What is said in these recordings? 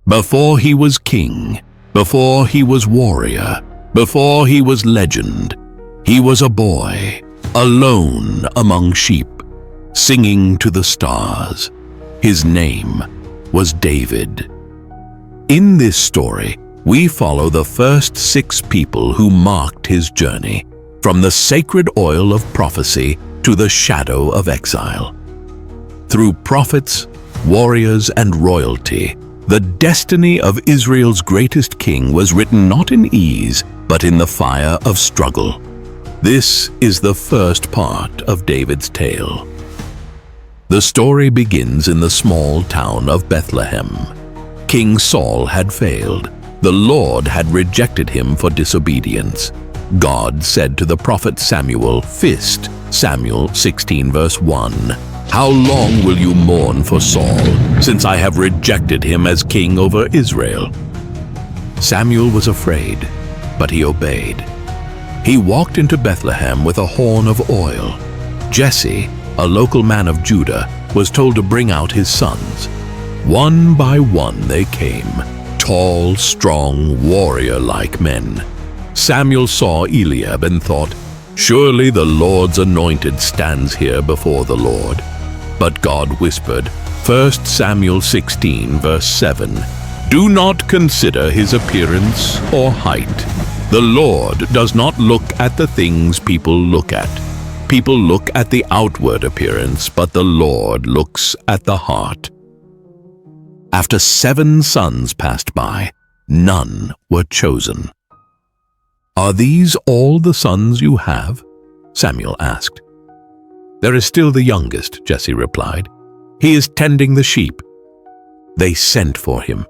Before he was king, before he was warrior, before he was legend, he was a boy, alone among sheep, singing to the stars. His name was David. In this story, we follow the first 6 people who marked his journey, from the sacred oil of prophecy to the shadow of exile. Through prophets, warriors, and royalty, the destiny of Israel's greatest king was written not in ease, but in the fire of struggle. This is the first part of David's tale. The story begins in the small town of Bethlehem. King Saul had failed. The Lord had rejected him for disobedience. God said to the prophet Samuel, Fist, Samuel 16 verse 1, "How long will you mourn for Saul, since I have rejected him as king over Israel?" Samuel was afraid, but he obeyed. He walked into Bethlehem with a horn of oil. Jesse, a local man of Judah, was told to bring out his sons. One by one they came, tall, strong, warrior-like men. Samuel saw Eliab and thought, "Surely the Lord's anointed stands here before the Lord." But God whispered, 1 Samuel 16 verse 7, "Do not consider his appearance or height. The Lord does not look at the things people look at. People look at the outward appearance, but the Lord looks at the heart." After 7 sons passed by, none were chosen. "Are these all the sons you have?" Samuel asked. "There is still the youngest," Jesse replied. "He is tending the sheep." They sent for him.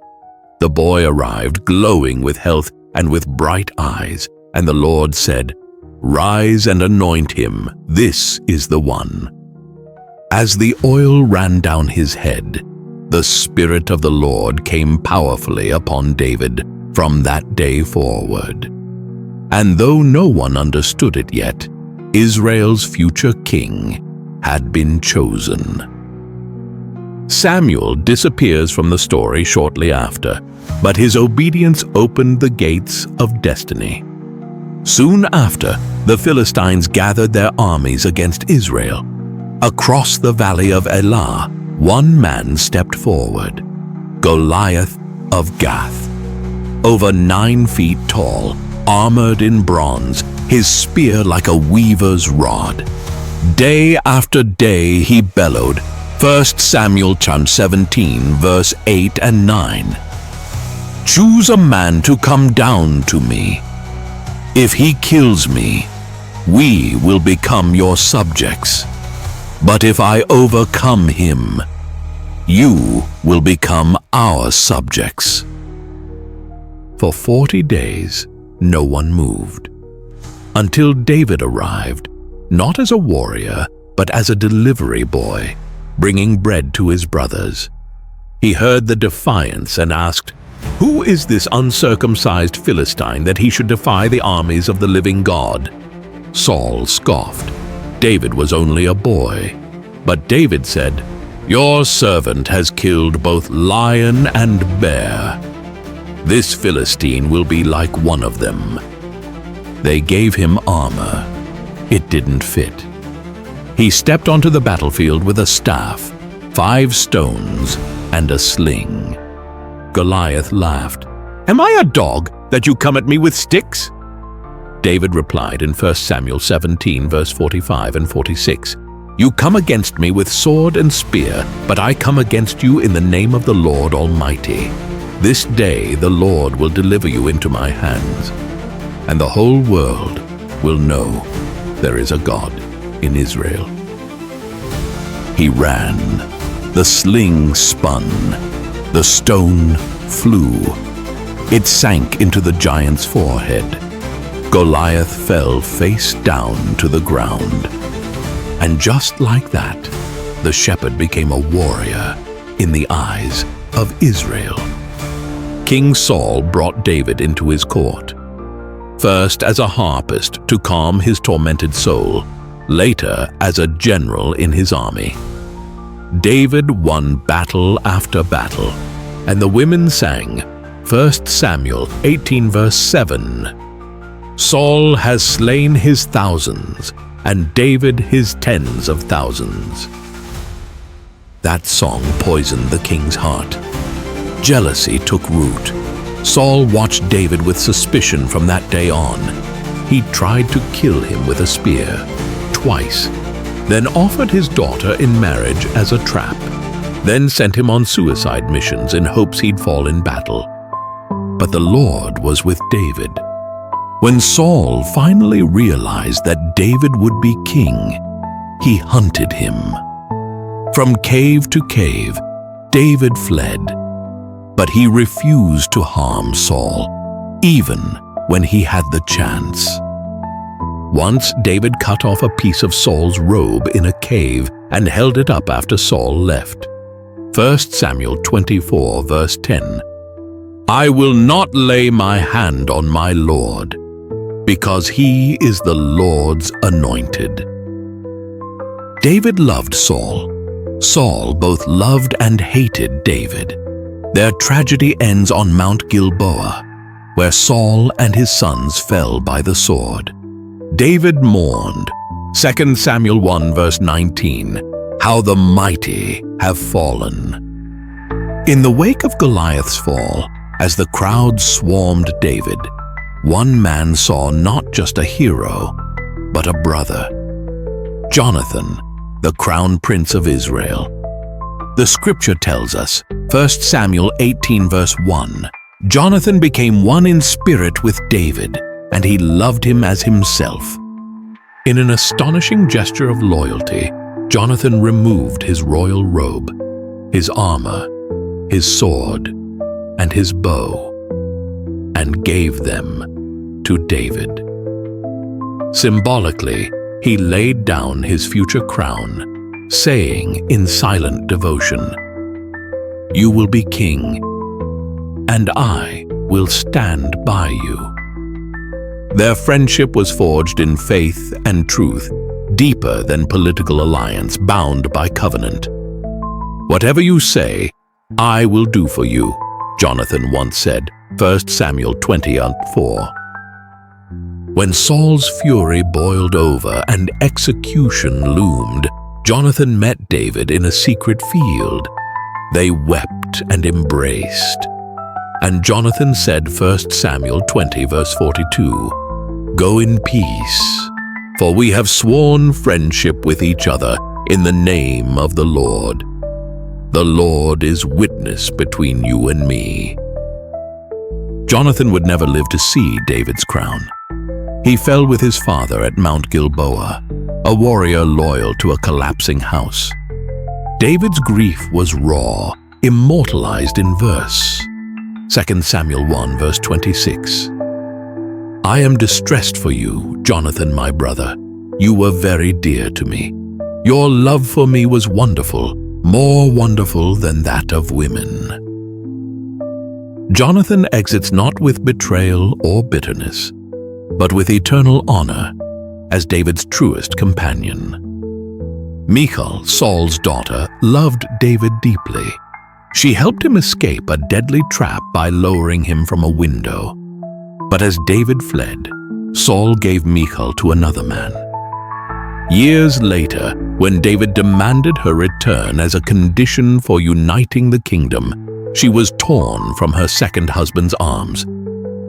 The boy arrived, glowing with health and with bright eyes, and the Lord said, "Rise and anoint him. This is the one." As the oil ran down his head, the Spirit of the Lord came powerfully upon David from that day forward. And though no one understood it yet, Israel's future king had been chosen. Samuel disappears from the story shortly after, but his obedience opened the gates of destiny. Soon after, the Philistines gathered their armies against Israel. Across the Valley of Elah, one man stepped forward, Goliath of Gath. Over 9 feet tall, armored in bronze, his spear like a weaver's rod. Day after day he bellowed, 1 Samuel 17 verse 8 and 9. "Choose a man to come down to me. If he kills me, we will become your subjects. But if I overcome him, you will become our subjects." For 40 days, no one moved, until David arrived, not as a warrior, but as a delivery boy, bringing bread to his brothers. He heard the defiance and asked, "Who is this uncircumcised Philistine that he should defy the armies of the living God?" Saul scoffed. David was only a boy. But David said, "Your servant has killed both lion and bear. This Philistine will be like one of them." They gave him armor. It didn't fit. He stepped onto the battlefield with a staff, 5 stones, and a sling. Goliath laughed. "Am I a dog that you come at me with sticks?" David replied in 1 Samuel 17 verse 45 and 46, "You come against me with sword and spear, but I come against you in the name of the Lord Almighty. This day the Lord will deliver you into my hands, and the whole world will know there is a God in Israel." He ran. The sling spun. The stone flew. It sank into the giant's forehead. Goliath fell face down to the ground. And just like that, the shepherd became a warrior in the eyes of Israel. King Saul brought David into his court, first as a harpist to calm his tormented soul, later as a general in his army. David won battle after battle, And the women sang, 1 Samuel 18 verse 7, Saul has slain his thousands, and David his tens of thousands. That song poisoned the king's heart. Jealousy took root. Saul watched David with suspicion from that day on. He tried to kill him with a spear, twice, then offered his daughter in marriage as a trap, then sent him on suicide missions in hopes he'd fall in battle. But the Lord was with David. When Saul finally realized that David would be king, he hunted him. From cave to cave, David fled, but he refused to harm Saul, even when he had the chance. Once David cut off a piece of Saul's robe in a cave and held it up after Saul left. 1 Samuel 24 verse 10. I will not lay my hand on my Lord, because he is the Lord's anointed. David loved Saul. Saul both loved and hated David. Their tragedy ends on Mount Gilboa, where Saul and his sons fell by the sword. David mourned, 2 Samuel 1 verse 19, how the mighty have fallen. In the wake of Goliath's fall, as the crowd swarmed David, one man saw not just a hero, but a brother. Jonathan, the crown prince of Israel. The scripture tells us, 1 Samuel 18 verse 1, Jonathan became one in spirit with David, and he loved him as himself. In an astonishing gesture of loyalty, Jonathan removed his royal robe, his armor, his sword, and his bow, and gave them to David. Symbolically, he laid down his future crown, saying in silent devotion, You will be king, and I will stand by you. Their friendship was forged in faith and truth, deeper than political alliance bound by covenant. Whatever you say, I will do for you, Jonathan once said, 1 Samuel 20:4. When Saul's fury boiled over and execution loomed, Jonathan met David in a secret field. They wept and embraced. And Jonathan said, 1 Samuel 20 verse 42, Go in peace, for we have sworn friendship with each other in the name of the Lord. The Lord is witness between you and me. Jonathan would never live to see David's crown. He fell with his father at Mount Gilboa, a warrior loyal to a collapsing house. David's grief was raw, immortalized in verse. 2 Samuel 1 verse 26. I am distressed for you, Jonathan, my brother. You were very dear to me. Your love for me was wonderful, more wonderful than that of women. Jonathan exits not with betrayal or bitterness, but with eternal honor as David's truest companion. Michal, Saul's daughter, loved David deeply. She helped him escape a deadly trap by lowering him from a window. But as David fled, Saul gave Michal to another man. Years later, when David demanded her return as a condition for uniting the kingdom, she was torn from her second husband's arms.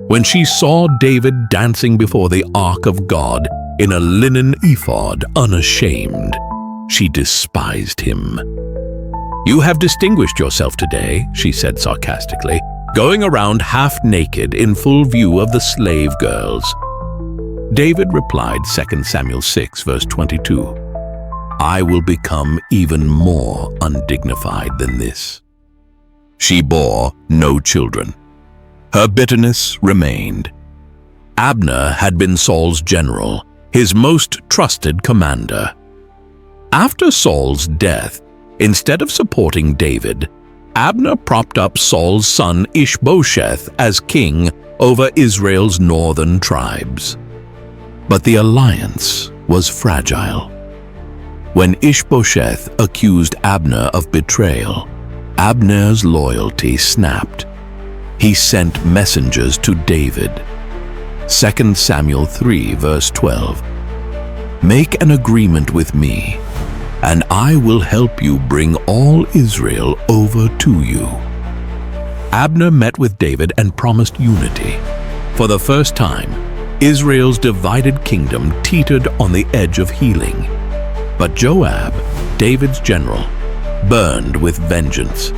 When she saw David dancing before the ark of God in a linen ephod, unashamed, she despised him. You have distinguished yourself today, she said sarcastically, going around half-naked in full view of the slave girls. David replied, 2 Samuel 6 verse 22, I will become even more undignified than this. She bore no children. Her bitterness remained. Abner had been Saul's general, his most trusted commander. After Saul's death, instead of supporting David, Abner propped up Saul's son Ishbosheth as king over Israel's northern tribes. But the alliance was fragile. When Ishbosheth accused Abner of betrayal, Abner's loyalty snapped. He sent messengers to David. 2 Samuel 3 verse 12. Make an agreement with me, and I will help you bring all Israel over to you. Abner met with David and promised unity. For the first time, Israel's divided kingdom teetered on the edge of healing. But Joab, David's general, burned with vengeance.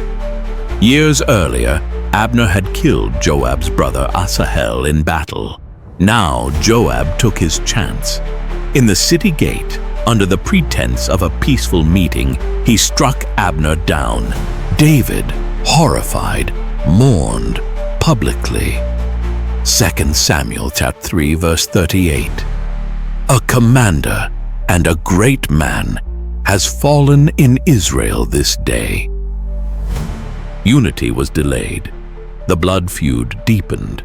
Years earlier, Abner had killed Joab's brother Asahel in battle. Now Joab took his chance. In the city gate, under the pretense of a peaceful meeting, he struck Abner down. David, horrified, mourned publicly. 2 Samuel chapter 3 verse 38. A commander and a great man has fallen in Israel this day. Unity was delayed, the blood feud deepened,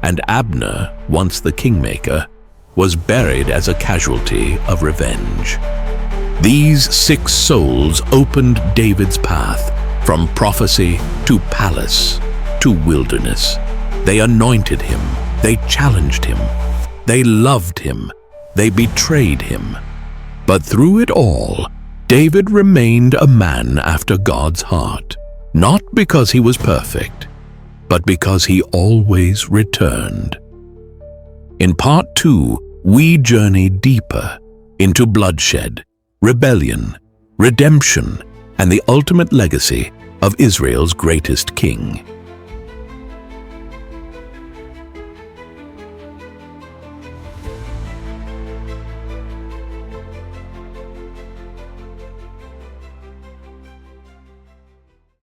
and Abner, once the kingmaker, was buried as a casualty of revenge. These 6 souls opened David's path from prophecy to palace to wilderness. They anointed him, they challenged him, they loved him, they betrayed him. But through it all, David remained a man after God's heart, not because he was perfect, but because he always returned. In part 2, we journey deeper into bloodshed, rebellion, redemption, and the ultimate legacy of Israel's greatest king.